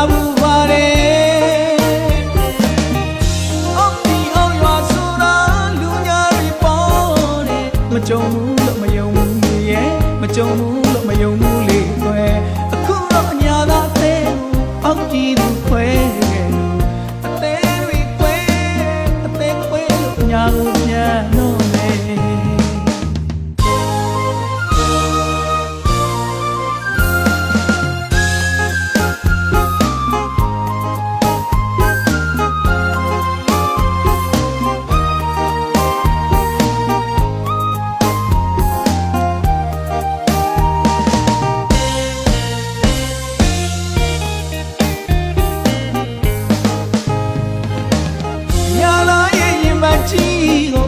ဘူးပါတယ်အောက်ဒီအောက်ရွာဆိုတာလူညာတွေပေါ်တယ်မကြုံဘူးလို့မယုံဘူးရဲ့မကြုံဘူးလို့မယုံဘူးလေကွယ်အခုတော့အညာသာသေးအောက်ကြီးသူခွဲအသေးတွေခွဲအသေးခွဲလို့ညာကိုပြန်တော့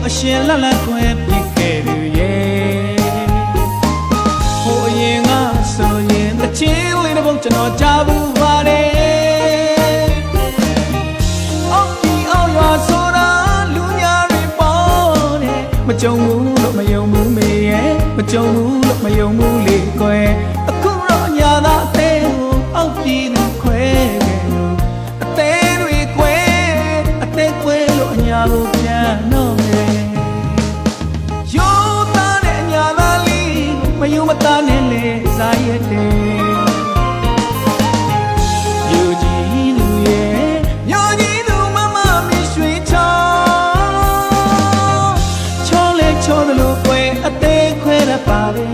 အရှင်လက်လက်ခွဲပြစ်ခဲ့သူရဲ့ဟိုအရင်ကဆိုရင်တချင်းလေးတစ်ပုဒ်ကျွန်တော်ကြားဘူးပါတယ်အောက်ဒီအောက်ရွာဆိုတာလူညာတွေပေါ်တယ်မကြုံဘူးလို့မယုံဘူးမေရဲ့မကြုံဘူးလို့မယုံဘူးလေကွယ်အခုတော့ညာသာအသေးကိုအောက်ပြည်သူခွဲခဲ့လို့အသေးတွေခွဲအသေးခွဲလို့အညာကိုပြန်တော့မယုံမသားနဲ့လေစားရတဲ့ယူကြည်သူရဲ့ညောကြီးသူမမမရွှေချောချောလေချောတယ်လို့ကွယ်အသေးခွဲရပါလေ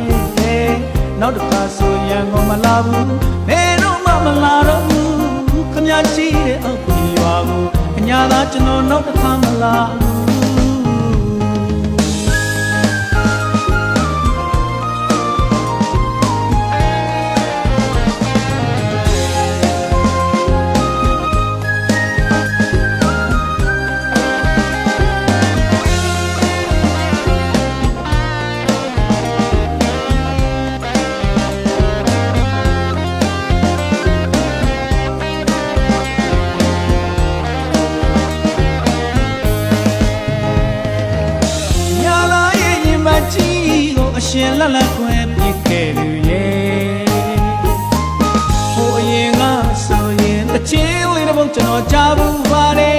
နောက်တစ်ခါဆိုရန်ကုန်မလာဘူးဘယ်တော့မှမလာတော့ဘူးခမရှိတဲ့အောက်ကြီးရွာကိုအညာသာကျွန်တော်နောက်တစ်ခါမလာဘူးအရှင်လက်လက်ခွဲပြစ်ခဲ့သူရဲ့ဟိုအရင်ကဆိုရင်တချင်းလေးတစ်ပုဒ်ကျွန်တော်ကြားဘူးပါတယ်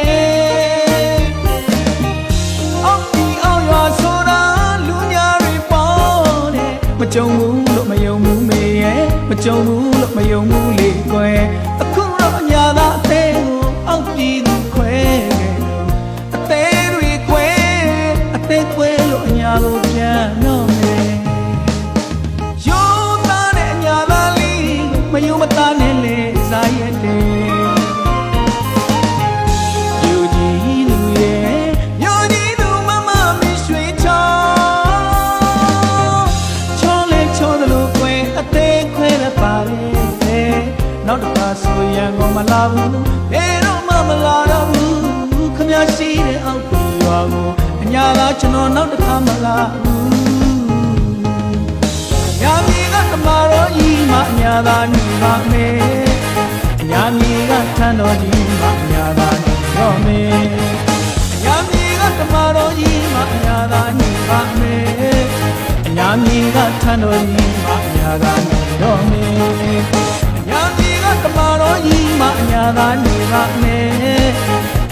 အောက်ဒီအောက်ရွာဆိုတာလူညာတွေပေါ်တယ်မကြုံဘူးလို့မယုံဘူးမေရဲ့မကြုံဘူးလို့မယုံဘူးလေကွယ်အခုတော့ညာသာအသေးကိုအောက်ပြည်သူခွဲခဲ့လို့အသေးတွေခွဲအသေးခွဲလို့အညာကိုပြန်တော့မယုံမသားနဲ့လေစားရတဲ့ယူကြည်သူရဲ့ညောကြီးသူမမမရွှေချောချောလေချောတယ်လို့ကွယ်အသေးခွဲရပါလေနောက်တစ်ခါဆိုရန်ကုန်မလာဘူးဘယ်တော့မှမလာတော့ဘူးခမရှိတဲ့အောက်ပြည်ရွာကိုအညာသာကျွန်တော်နောက်တစ်ခါမလာဘူးညာမီကတမတော်ကြီးမအညာသာနေပါမယ်ညာမီကထန်တော်ကြီးမအညာသာနေတော့မယ်ညာမီကတမတော်ကြီးမအညာသာနေပါမယ်ညာမီကထန်တော်ကြီးမအညာသာနေတော့မယ်ညာမီကတမတော်ကြီးမအညာသာနေပါမယ်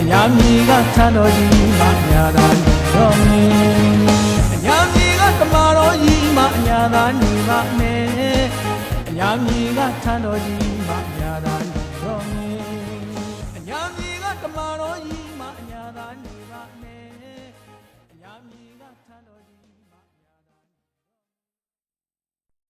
ညာမီကထန်တော်ကြီးမအညာသာနေတော့မယ်ညာမီကတမတော်ကြီးမအညာသာနေပါမယ်ညာမီကထန်တော်ကြီးမအညာသာနေတော့မယ်ညာမီကတမတော်ကြီးမအညာသာနေပါမယ်ညာမီက